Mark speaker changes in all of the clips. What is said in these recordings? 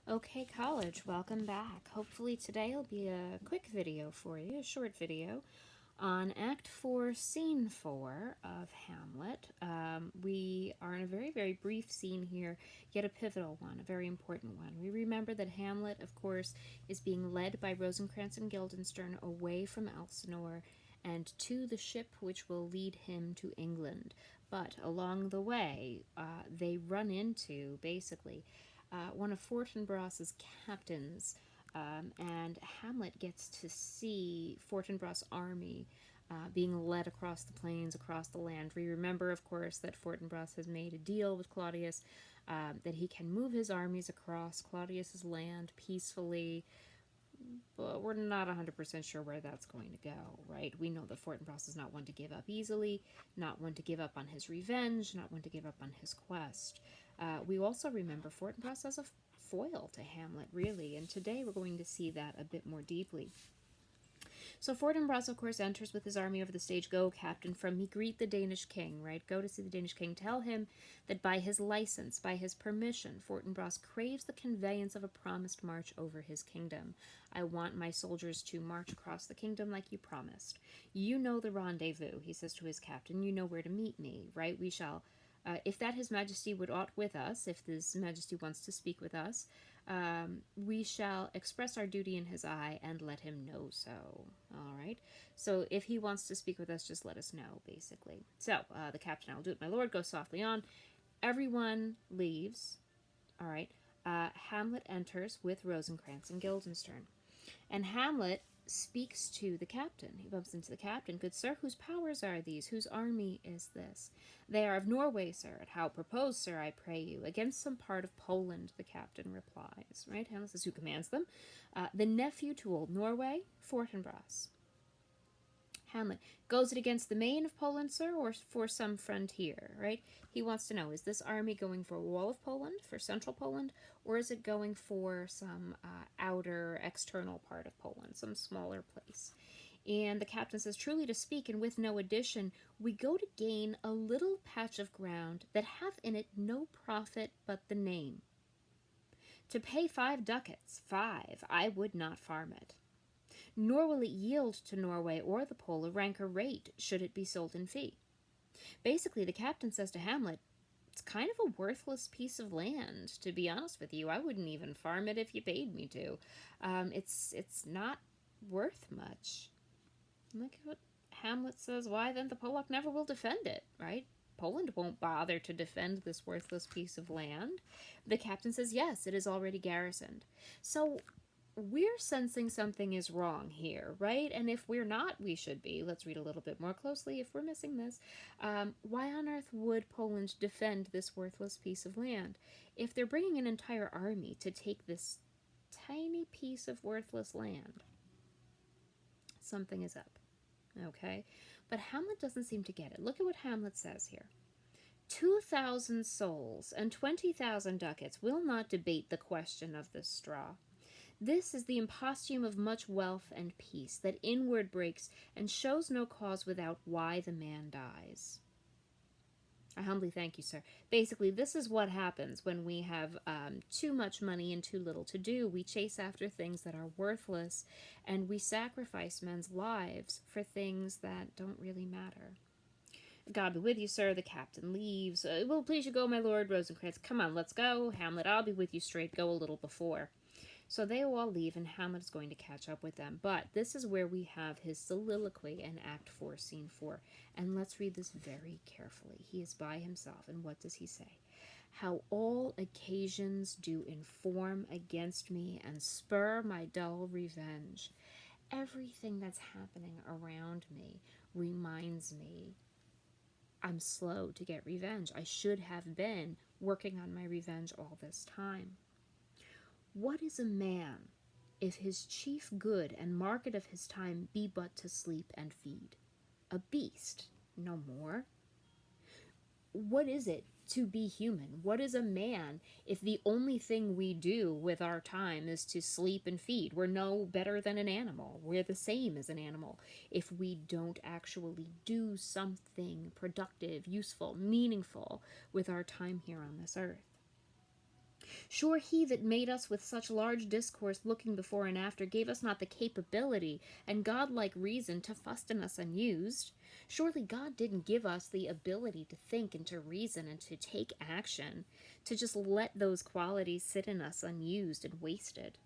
Speaker 1: Okay, college, welcome back. Hopefully today will be a quick video for you, a short video on Act 4, Scene 4 of Hamlet. We are in a very, very brief scene here, yet a pivotal one, a very important one. We remember that Hamlet, of course, is being led by Rosencrantz and Guildenstern away from Elsinore and to the ship which will lead him to England. But along the way, they run into, basically, one of Fortinbras's captains, and Hamlet gets to see Fortinbras' army being led across the plains, across the land. We remember, of course, that Fortinbras has made a deal with Claudius that he can move his armies across Claudius's land peacefully, but we're not 100% sure where that's going to go, right? We know that Fortinbras is not one to give up easily, not one to give up on his revenge, not one to give up on his quest. We also remember Fortinbras as a foil to Hamlet, really, and today we're going to see that a bit more deeply. So Fortinbras, of course, enters with his army over the stage. Go, Captain, from me greet the Danish king, right? Go to see the Danish king. Tell him that by his license, by his permission, Fortinbras craves the conveyance of a promised march over his kingdom. I want my soldiers to march across the kingdom like you promised. You know the rendezvous, he says to his captain. You know where to meet me, right? We shall... if that his majesty would aught with us, if his majesty wants to speak with us, we shall express our duty in his eye and let him know so. All right. So if he wants to speak with us, just let us know, basically. So the captain, I'll do it, my lord, go softly on. Everyone leaves. All right. Hamlet enters with Rosencrantz and Guildenstern. And Hamlet speaks to the captain. He bumps into the captain. Good sir, whose powers are these? Whose army is this? They are of Norway, sir. And how propose, sir, I pray you? Against some part of Poland, the captain replies. Right? Hamlet says, who commands them? The nephew to old Norway, Fortinbras. Hamlet, goes it against the main of Poland, sir, or for some frontier, right? He wants to know, is this army going for a wall of Poland, for central Poland, or is it going for some outer, external part of Poland, some smaller place? And the captain says, truly to speak, and with no addition, we go to gain a little patch of ground that hath in it no profit but the name. To pay 5 ducats, 5, I would not farm it, nor will it yield to Norway or the Pole a ranker rate should it be sold in fee. Basically, the captain says to Hamlet, it's kind of a worthless piece of land, to be honest with you. I wouldn't even farm it if you paid me to. It's not worth much. Look at what Hamlet says. Why then the Polak never will defend it, right? Poland won't bother to defend this worthless piece of land. The captain says, yes, it is already garrisoned. So we're sensing something is wrong here, right? And if we're not, we should be. Let's read a little bit more closely if we're missing this. Why on earth would Poland defend this worthless piece of land? If they're bringing an entire army to take this tiny piece of worthless land, something is up. Okay? But Hamlet doesn't seem to get it. Look at what Hamlet says here. 2,000 souls and 20,000 ducats will not debate the question of this straw. This is the imposthume of much wealth and peace, that inward breaks and shows no cause without why the man dies. I humbly thank you, sir. Basically, this is what happens when we have too much money and too little to do. We chase after things that are worthless, and we sacrifice men's lives for things that don't really matter. God be with you, sir. The captain leaves. It will please you go, my lord. Rosencrantz, come on, let's go. Hamlet, I'll be with you straight. Go a little before. So they all leave, and Hamlet is going to catch up with them. But this is where we have his soliloquy in Act 4, Scene 4. And let's read this very carefully. He is by himself, and what does he say? How all occasions do inform against me and spur my dull revenge. Everything that's happening around me reminds me I'm slow to get revenge. I should have been working on my revenge all this time. What is a man if his chief good and market of his time be but to sleep and feed? A beast, no more. What is it to be human? What is a man if the only thing we do with our time is to sleep and feed? We're no better than an animal. We're the same as an animal if we don't actually do something productive, useful, meaningful with our time here on this earth. Sure, he that made us with such large discourse looking before and after gave us not the capability and godlike reason to fasten us unused. Surely God didn't give us the ability to think and to reason and to take action, to just let those qualities sit in us unused and wasted.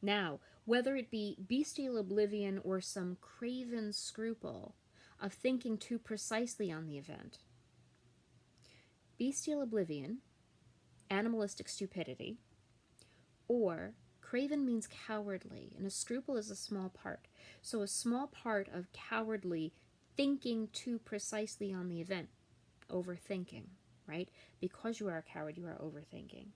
Speaker 1: Now, whether it be bestial oblivion or some craven scruple of thinking too precisely on the event, bestial oblivion, animalistic stupidity, or craven means cowardly, and a scruple is a small part. So a small part of cowardly thinking too precisely on the event, overthinking, right? Because you are a coward, you are overthinking.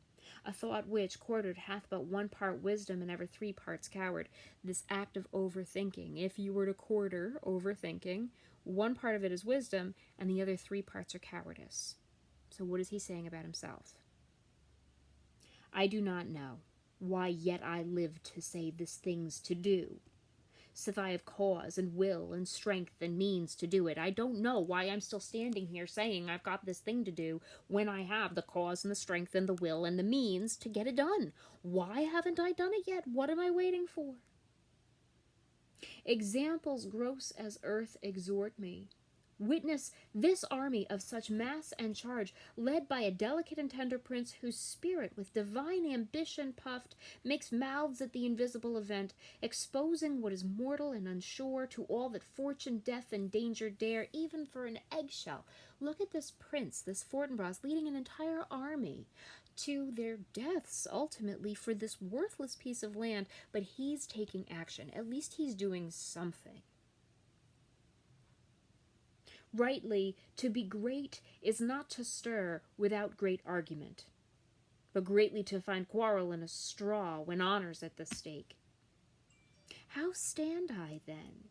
Speaker 1: A thought which, quartered, hath but one part wisdom and ever 3 parts coward. This act of overthinking, if you were to quarter overthinking, one part of it is wisdom, and the other 3 parts are cowardice. So what is he saying about himself? I do not know why yet I live to say this thing's to do. Sith I have cause and will and strength and means to do it. I don't know why I'm still standing here saying I've got this thing to do when I have the cause and the strength and the will and the means to get it done. Why haven't I done it yet? What am I waiting for? Examples gross as earth exhort me. Witness this army of such mass and charge, led by a delicate and tender prince, whose spirit with divine ambition puffed makes mouths at the invisible event, exposing what is mortal and unsure to all that fortune, death, and danger dare, even for an eggshell. Look at this prince, this Fortinbras, leading an entire army to their deaths, ultimately, for this worthless piece of land, but he's taking action. At least he's doing something. Rightly, to be great is not to stir without great argument, but greatly to find quarrel in a straw when honor's at the stake. How stand I, then,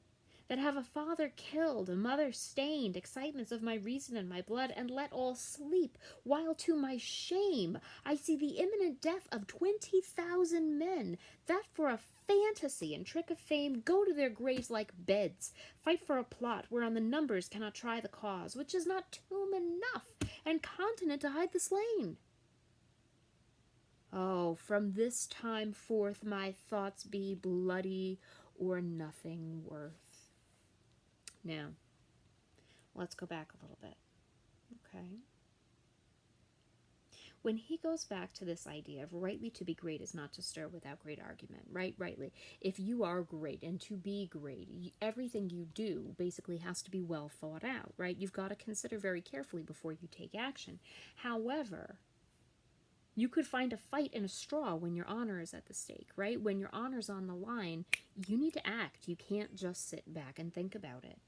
Speaker 1: that have a father killed, a mother stained, excitements of my reason and my blood, and let all sleep, while to my shame I see the imminent death of 20,000 men, that for a fantasy and trick of fame go to their graves like beds, fight for a plot whereon the numbers cannot try the cause, which is not tomb enough and continent to hide the slain. Oh, from this time forth my thoughts be bloody or nothing worth. Now, let's go back a little bit, okay? When he goes back to this idea of rightly to be great is not to stir without great argument, right? Rightly. If you are great and to be great, everything you do basically has to be well thought out, right? You've got to consider very carefully before you take action. However, you could find a fight in a straw when your honor is at the stake, right? When your honor's on the line, you need to act. You can't just sit back and think about it.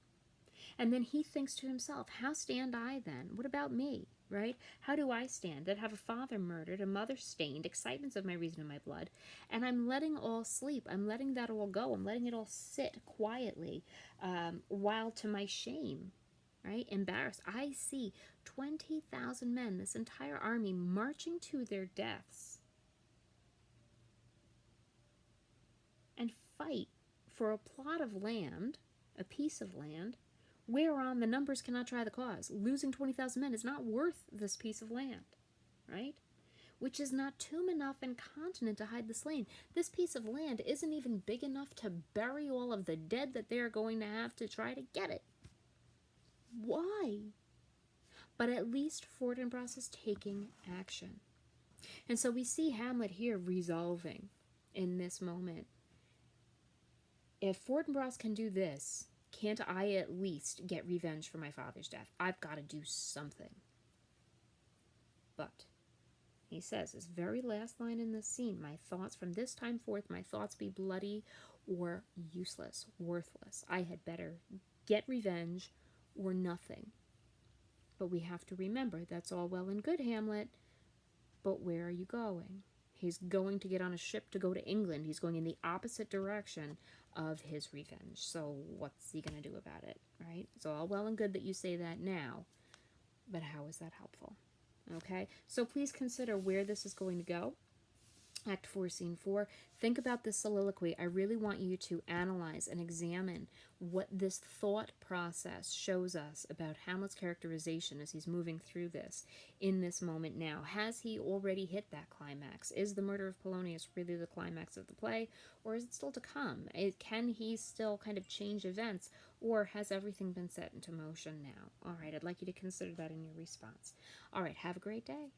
Speaker 1: And then he thinks to himself, how stand I then? What about me, right? How do I stand that have a father murdered, a mother stained, excitements of my reason and my blood, and I'm letting all sleep. I'm letting that all go. I'm letting it all sit quietly, while to my shame, right? Embarrassed. I see 20,000 men, this entire army, marching to their deaths and fight for a plot of land, a piece of land, whereon the numbers cannot try the cause. Losing 20,000 men is not worth this piece of land, right? Which is not tomb enough and continent to hide the slain. This piece of land isn't even big enough to bury all of the dead that they're going to have to try to get it. Why? But at least Fortinbras is taking action. And so we see Hamlet here resolving in this moment. If Fortinbras can do this, can't I at least get revenge for my father's death? I've got to do something. But he says, his very last line in this scene, my thoughts from this time forth, my thoughts be bloody or useless, worthless. I had better get revenge or nothing. But we have to remember, that's all well and good, Hamlet, but where are you going? He's going to get on a ship to go to England. He's going in the opposite direction of his revenge. So what's he going to do about it, right? It's all well and good that you say that now, but how is that helpful? Okay, so please consider where this is going to go. Act 4, Scene 4. Think about this soliloquy. I really want you to analyze and examine what this thought process shows us about Hamlet's characterization as he's moving through this in this moment now. Has he already hit that climax? Is the murder of Polonius really the climax of the play, or is it still to come? Can he still kind of change events, or has everything been set into motion now? All right, I'd like you to consider that in your response. All right, have a great day.